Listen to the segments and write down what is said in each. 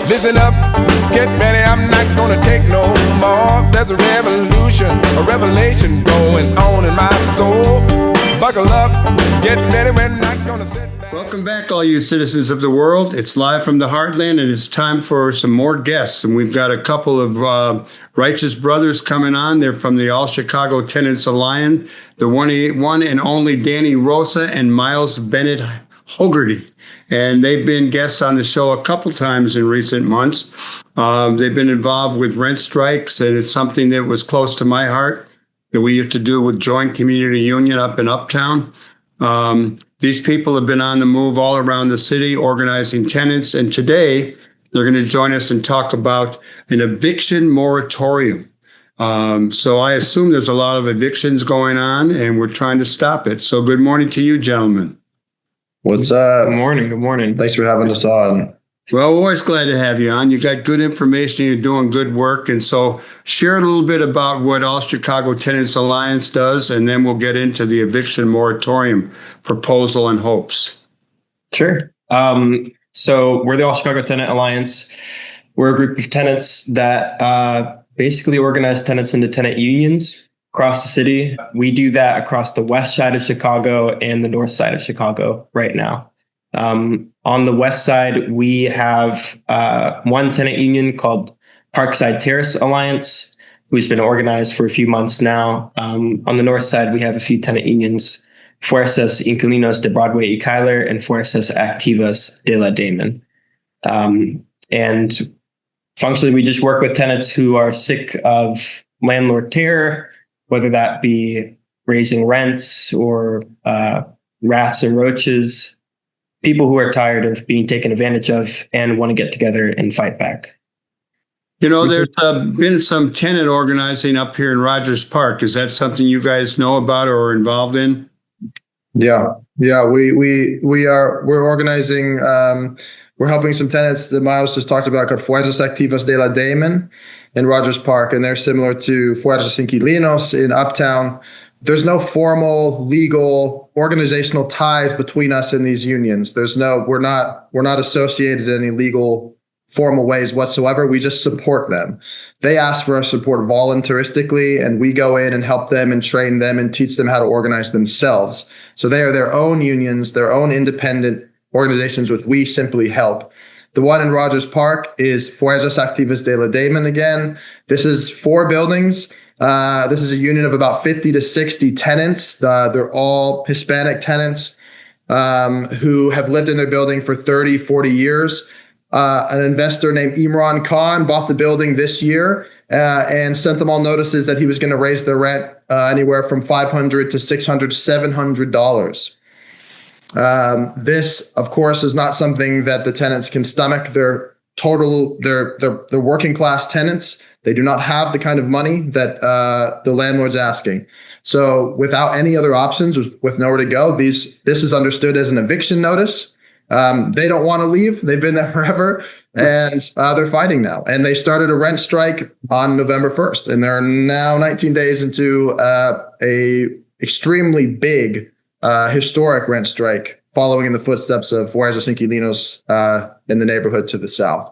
Listen up, get ready, I'm not gonna take no more. There's a revolution, a revelation going on in my soul. Buckle up, get ready, we're not gonna sit back. Welcome back, all you citizens of the world. It's live from the Heartland, and it's time for some more guests. And we've got a couple of righteous brothers coming on. They're from the All Chicago Tenants Alliance, the one and only Danny Rosa and Miles Bennett Hogerty. And they've been guests on the show a couple times in recent months. They've been involved with rent strikes, and it's something that was close to my heart that we used to do with Joint Community Union up in Uptown. These people have been on the move all around the city, organizing tenants, and today they're going to join us and talk about an eviction moratorium. So I assume there's a lot of evictions going on, and we're trying to stop it. So good morning to you, gentlemen. What's up? Good morning. Good morning. Thanks for having us on. Well, we're always glad to have you on. You got good information. You're doing good work. And so share a little bit about what All Chicago Tenants Alliance does, and then we'll get into the eviction moratorium proposal and hopes. Sure. So we're the All Chicago Tenant Alliance. We're a group of tenants that basically organize tenants into tenant unions across the city. We do that across the west side of Chicago and the north side of Chicago right now. On the west side, we have one tenant union called Parkside Terrace Alliance, who's been organized for a few months now. On the north side, we have a few tenant unions, Fuerzas Inquilinos de Broadway y Kyler and Fuerzas Activas de la Damon. And functionally, we just work with tenants who are sick of landlord terror, whether that be raising rents or rats and roaches, people who are tired of being taken advantage of and want to get together and fight back. You know, there's been some tenant organizing up here in Rogers Park. Is that something you guys know about or are involved in? Yeah, we're organizing. We're helping some tenants that Miles just talked about called Fuerzas Activas de la Damon in Rogers Park, and they're similar to Fuerzas Inquilinos in Uptown. There's no formal legal organizational ties between us and these unions. We're not associated in any legal formal ways whatsoever. We just support them. They ask for our support voluntaristically, and we go in and help them and train them and teach them how to organize themselves. So they are their own unions, their own independent organizations, which we simply help. The one in Rogers Park is Fuerzas Activas de la Damon again. This is 4 buildings. This is a union of about 50 to 60 tenants. They're all Hispanic tenants who have lived in their building for 30, 40 years. An investor named Imran Khan bought the building this year and sent them all notices that he was going to raise their rent anywhere from $500 to $600 to $700. This, of course, is not something that the tenants can stomach. They're working class tenants. They do not have the kind of money that the landlord's asking. So without any other options, with nowhere to go, this is understood as an eviction notice. They don't want to leave. They've been there forever, and they're fighting now. And they started a rent strike on November 1st, and they're now 19 days into a extremely big historic rent strike, following in the footsteps of Fuerzas Inquilinos in the neighborhood to the south.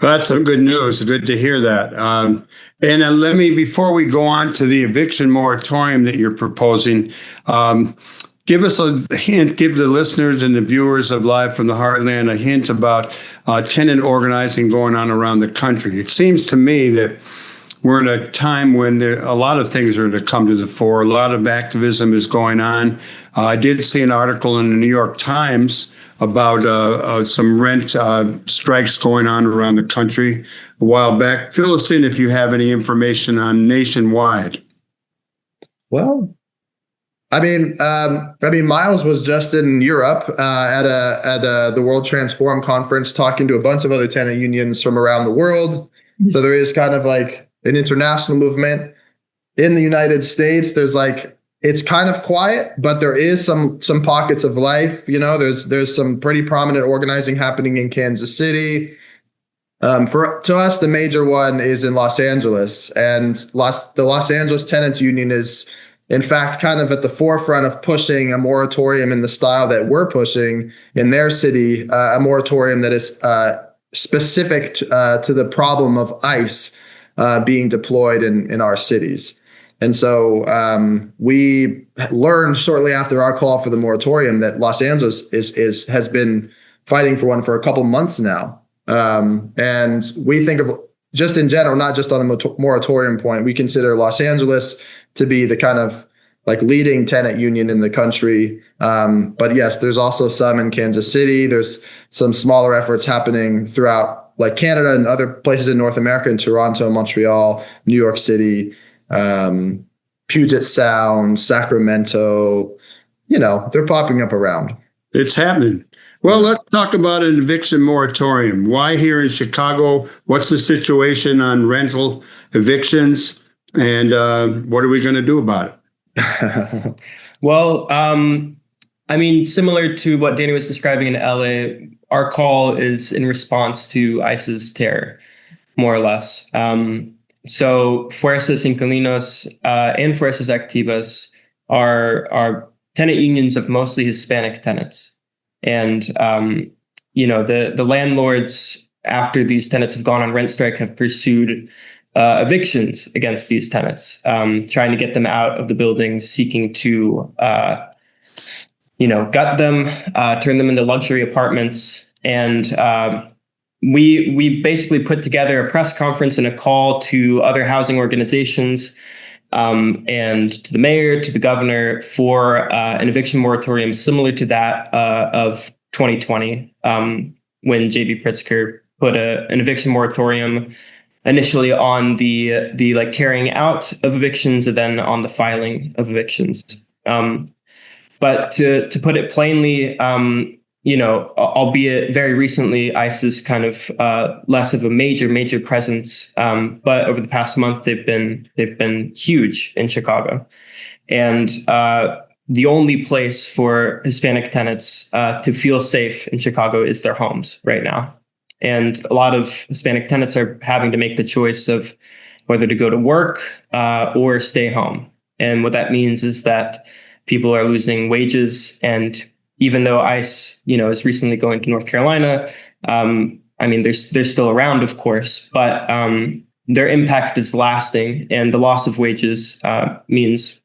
Well, that's some good news. Good to hear that. And let me, before we go on to the eviction moratorium that you're proposing, give us a hint, give the listeners and the viewers of Live from the Heartland a hint about tenant organizing going on around the country. It seems to me that we're in a time when a lot of things are to come to the fore. A lot of activism is going on. I did see an article in the New York Times about some rent strikes going on around the country a while back. Fill us in if you have any information on nationwide. Well, I mean, Miles was just in Europe at the World Transform conference, talking to a bunch of other tenant unions from around the world. So there is kind of like an international movement. In the United States, it's kind of quiet, but there is some pockets of life. You know, there's some pretty prominent organizing happening in Kansas City. To us, the major one is in Los Angeles, and the Los Angeles Tenants Union is, in fact, kind of at the forefront of pushing a moratorium in the style that we're pushing in their city, a moratorium that is specific to the problem of ICE being deployed in our cities. And so we learned shortly after our call for the moratorium that Los Angeles has been fighting for one for a couple months now. And we think of, just in general, not just on a moratorium point, we consider Los Angeles to be the kind of like leading tenant union in the country. But yes, there's also some in Kansas City. There's some smaller efforts happening throughout like Canada and other places in North America, in Toronto, Montreal, New York City, Puget Sound, Sacramento. They're popping up around. It's happening. Well, let's talk about an eviction moratorium. Why here in Chicago? What's the situation on rental evictions? And what are we going to do about it? Well, similar to what Danny was describing in LA, our call is in response to ICE's terror, more or less. So Fuerzas Inquilinos and Fuerzas Activas are tenant unions of mostly Hispanic tenants. And, the landlords, after these tenants have gone on rent strike, have pursued evictions against these tenants, trying to get them out of the buildings, seeking to, gut them, turn them into luxury apartments. And we basically put together a press conference and a call to other housing organizations and to the mayor, to the governor, for an eviction moratorium similar to that of 2020, when J.B. Pritzker put an eviction moratorium initially on the like carrying out of evictions and then on the filing of evictions. But to put it plainly, albeit very recently, ICE is kind of less of a major presence. But over the past month, they've been huge in Chicago, and the only place for Hispanic tenants to feel safe in Chicago is their homes right now. And a lot of Hispanic tenants are having to make the choice of whether to go to work or stay home. And what that means is that people are losing wages. And even though ICE, is recently going to North Carolina, they're still around, of course, but their impact is lasting. And the loss of wages means,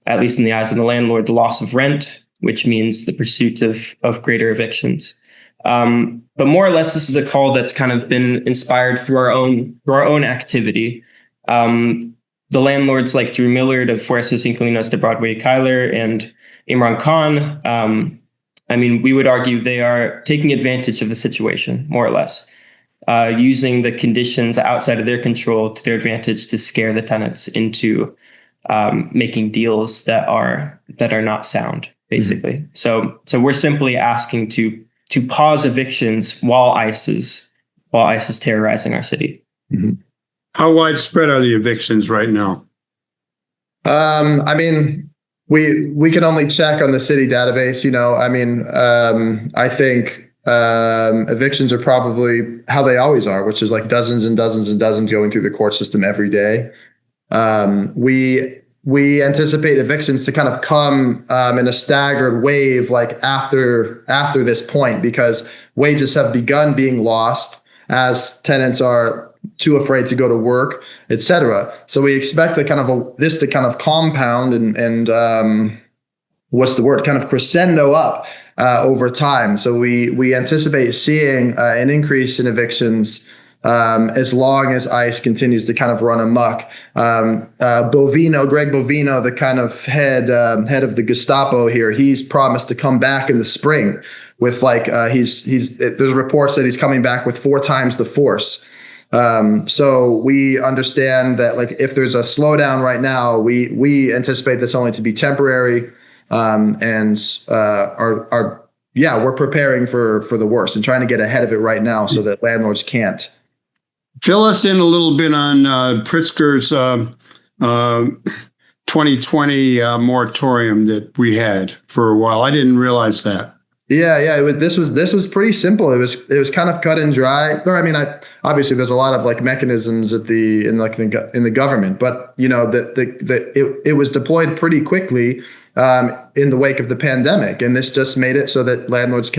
at least in the eyes of the landlord, the loss of rent, which means the pursuit of greater evictions. But more or less, this is a call that's kind of been inspired through our own activity. The landlords like Drew Millard of Fuerzas Inquilinos de Broadway Kyler and Imran Khan, we would argue they are taking advantage of the situation, more or less, using the conditions outside of their control to their advantage to scare the tenants into making deals that are not sound, basically. Mm-hmm. So we're simply asking to pause evictions while ICE is terrorizing our city. Mm-hmm. How widespread are the evictions right now? We can only check on the city database. I think evictions are probably how they always are, which is like dozens and dozens and dozens going through the court system every day. We anticipate evictions to kind of come in a staggered wave, like after this point, because wages have begun being lost as tenants are too afraid to go to work, et cetera. So we expect this to kind of compound and what's the word? Kind of crescendo up over time. So we anticipate seeing an increase in evictions as long as ICE continues to kind of run amok. Greg Bovino, the kind of head of the Gestapo here, he's promised to come back in the spring with there's reports that he's coming back with 4 times the force. So we understand that if there's a slowdown right now, we anticipate this only to be temporary, and we're preparing for the worst and trying to get ahead of it right now so that landlords can't. Fill us in a little bit on Pritzker's 2020 moratorium that we had for a while. I didn't realize that. Yeah. This was pretty simple. It was kind of cut and dry. Obviously there's a lot of mechanisms in the government, but it was deployed pretty quickly in the wake of the pandemic, and this just made it so that landlords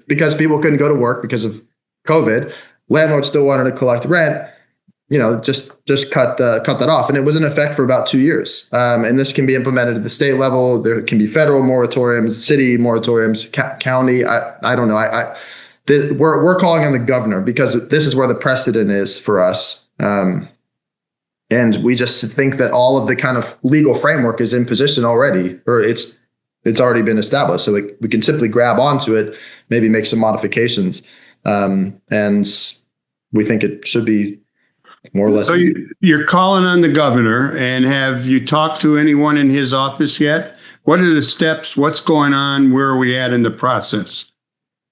because people couldn't go to work because of COVID, landlord still wanted to collect rent, just cut that off. And it was in effect for about 2 years. And this can be implemented at the state level. There can be federal moratoriums, city moratoriums, county. I don't know. We're calling on the governor because this is where the precedent is for us. And we just think that all of the kind of legal framework is in position already, or it's already been established. So we can simply grab onto it, maybe make some modifications. And we think it should be more or less. So you're calling on the governor, and have you talked to anyone in his office yet? What are the steps? What's going on? Where are we at in the process?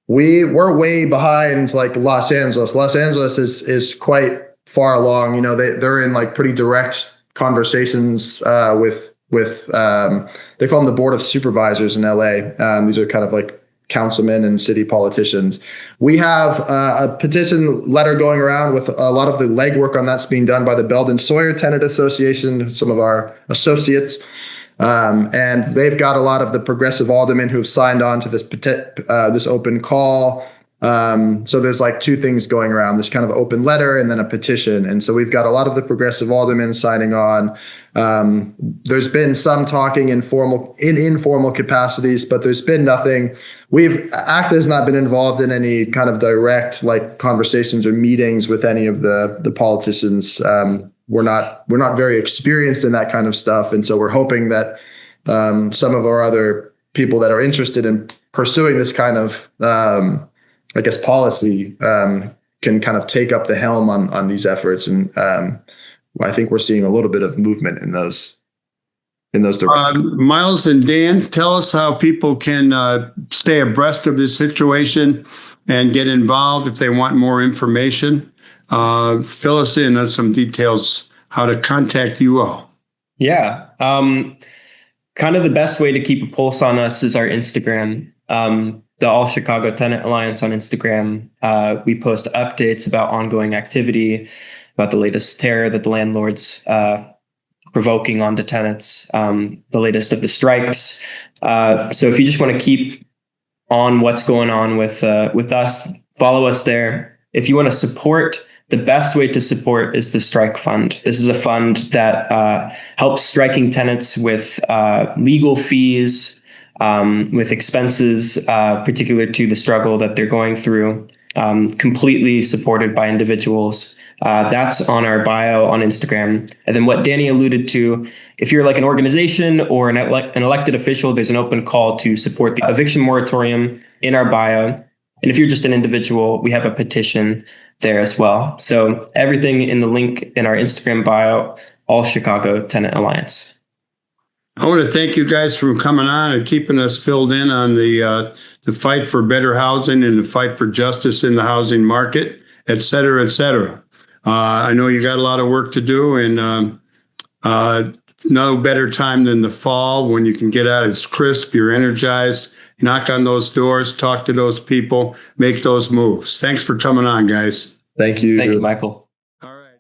We're way behind like Los Angeles. Los Angeles is quite far along. They're in like pretty direct conversations with they call them the Board of Supervisors in LA. These are kind of like councilmen and city politicians. We have a petition letter going around with a lot of the legwork on that's being done by the Belden Sawyer Tenant Association, some of our associates. And they've got a lot of the progressive aldermen who've signed on to this open call. So there's like two things going around, this kind of open letter and then a petition. And so we've got a lot of the progressive aldermen signing on. There's been some talking in informal capacities, but there's been nothing. ACTA has not been involved in any kind of direct like conversations or meetings with any of the politicians. We're not very experienced in that kind of stuff. And so we're hoping that some of our other people that are interested in pursuing this kind of policy can kind of take up the helm on these efforts. And I think we're seeing a little bit of movement in those directions. Miles and Dan, tell us how people can stay abreast of this situation and get involved if they want more information. Fill us in on some details, how to contact you all. Yeah. Kind of the best way to keep a pulse on us is our Instagram. The All Chicago Tenant Alliance on Instagram. We post updates about ongoing activity, about the latest terror that the landlords provoking onto tenants, the latest of the strikes. So if you just want to keep on what's going on with us, follow us there. If you want to support, the best way to support is the Strike Fund. This is a fund that helps striking tenants with legal fees, with expenses, particular to the struggle that they're going through, completely supported by individuals. That's on our bio on Instagram. And then what Danny alluded to, if you're like an organization or an elected official, there's an open call to support the eviction moratorium in our bio. And if you're just an individual, we have a petition there as well. So everything in the link in our Instagram bio, All Chicago Tenant Alliance. I want to thank you guys for coming on and keeping us filled in on the fight for better housing and the fight for justice in the housing market, et cetera, et cetera. I know you got a lot of work to do, and no better time than the fall when you can get out. It's crisp, you're energized, knock on those doors, talk to those people, make those moves. Thanks for coming on, guys. Thank you. Thank you, Michael.